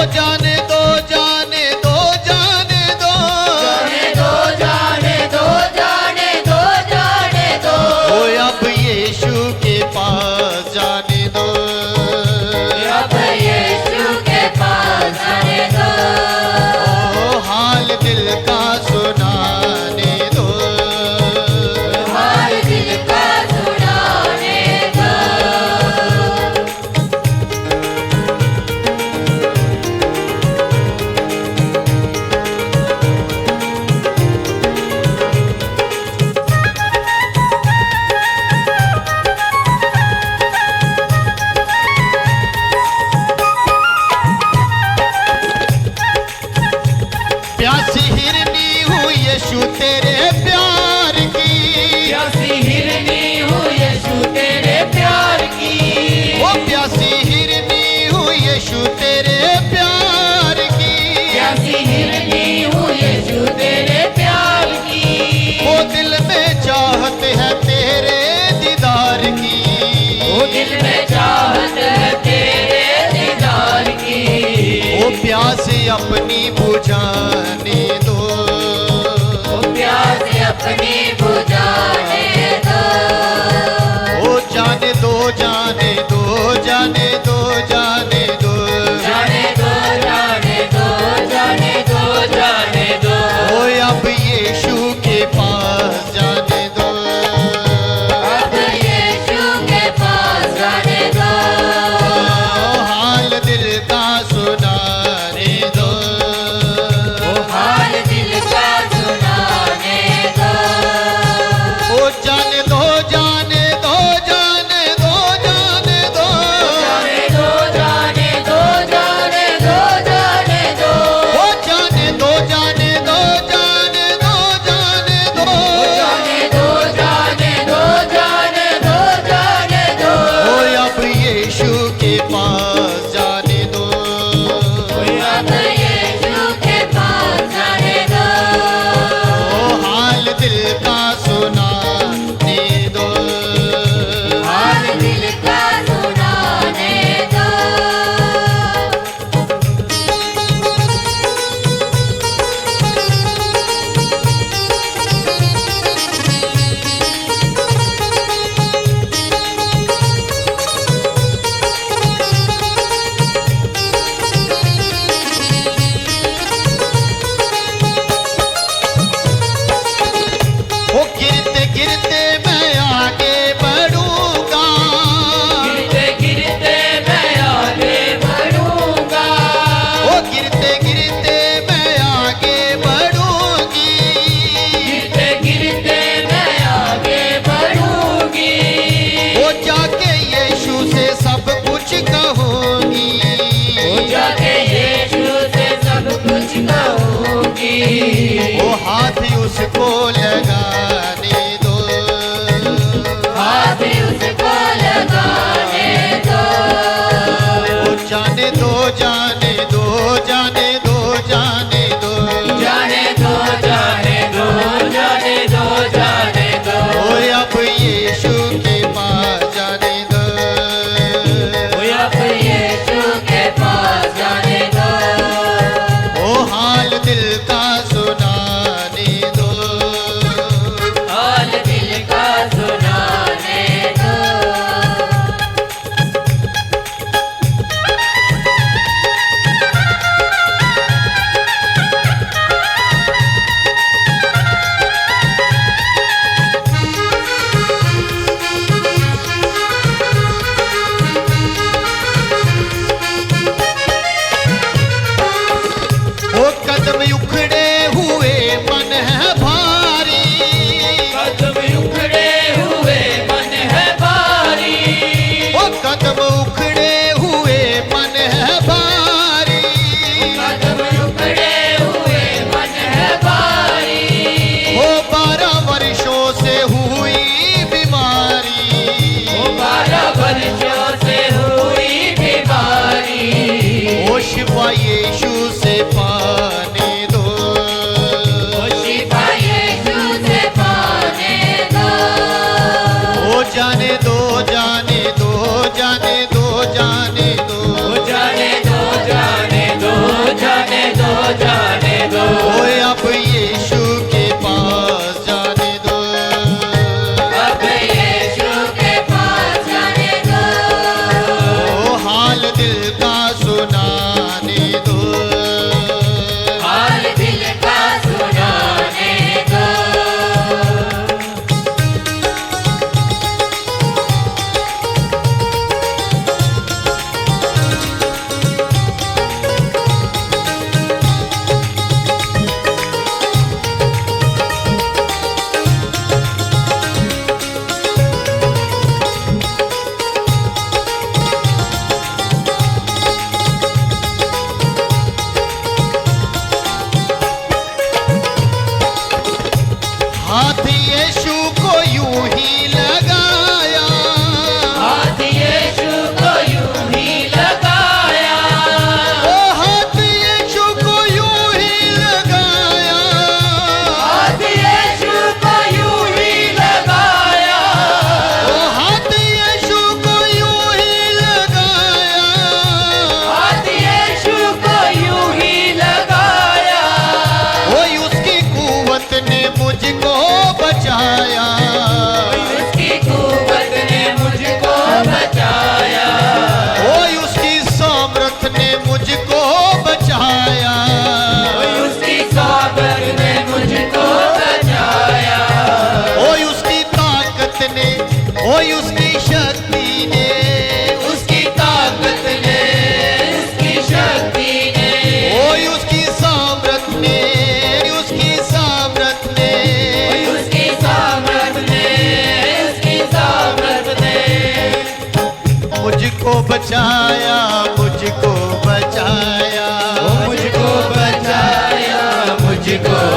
जाने दो, जाने दो, जाने दो, जाने दो, जाने दो, जाने दो, जाने दो। ओ अब यीशु के पास जाने दो, अब यीशु के पास जाने दो। ओ हाल दिल का सुनाने दो, हाल दिल का सुनाने दो। प्यासी हिरनी हूँ यीशु तेरे प्यार की, प्यासी हिरनी हूँ यीशु तेरे प्यार की। ओ प्यासी हिरनी हूँ यीशु तेरे प्यार की, प्यासी हिरनी हूँ यीशु तेरे प्यार की। वो दिल में चाहत है तेरे दीदार की, वो दिल में चाहत है तेरे दीदार की। वो प्यास अपनी बुझाने दो, वो प्यास अपनी बुझाने दो। ओ जाने दो, जाने दो, जाने दो, जाने दो, जाने दो, जाने दो, जाने दो, जाने दो। ओ अब यीशु के पास जाने दो, अब यीशु के पास जाने दो। ओ हाल दिल का सुनाने दो, हाल दिल का सुनाने दो। ओ जाने दो, जाने दो, जाने दो, जाने दो, जाने दो, जाने दो, जाने दो, जाने दो। ओ जाने दो, जाने दो, जाने दो, जाने दो, जाने दो, जाने दो, जाने दो, जाने दो। ओ अब यीशु के पास जाने दो, अब यीशु के पास जाने दो। ओ हाल दिल का सुनाने दो, हाल दिल का सुनाने दो। ओ गिरते गिरते मैं आगे बढ़ूंगा, गिरते गिरते मैं आगे बढ़ूंगा। ओ गिरते गिरते मैं आगे बढ़ूंगी, गिरते गिरते मैं आगे बढ़ूंगी। ओ जाके यीशु से सब कुछ कहूंगी, हो जाके यीशु से सब कुछ कहूंगी। ओ हाथ उसको लगाने दो, हाथ उसको लगाने दो। ओ जाने दो, जाने दो, जाने दो, जाने दो, जाने दो, जाने दो, जाने दो, जाने दो। ओ अब यीशु के पास जाने दो, अब यीशु के पास जाने दो। ओ हाल दिल का सुनाने दो, हाल दिल का सुनाने दो। ओ कदम उखड़े हुए मन है भारी, कदम उखड़े हुए मन है भारी। ओ कदम उखड़े हुए मन है भारी, कदम उखड़े हुए मन है भारी। ओ 12 वर्षों से हुई बीमारी, वो 12 वर्षों से हुई बीमारी। ओ शिफा यीशु से पाने दो, वो शिफा यीशु से पाने दो। ओ जाने दो, जाने दो, जाने दो, जाने दो, वो जाने दो, जाने दो, को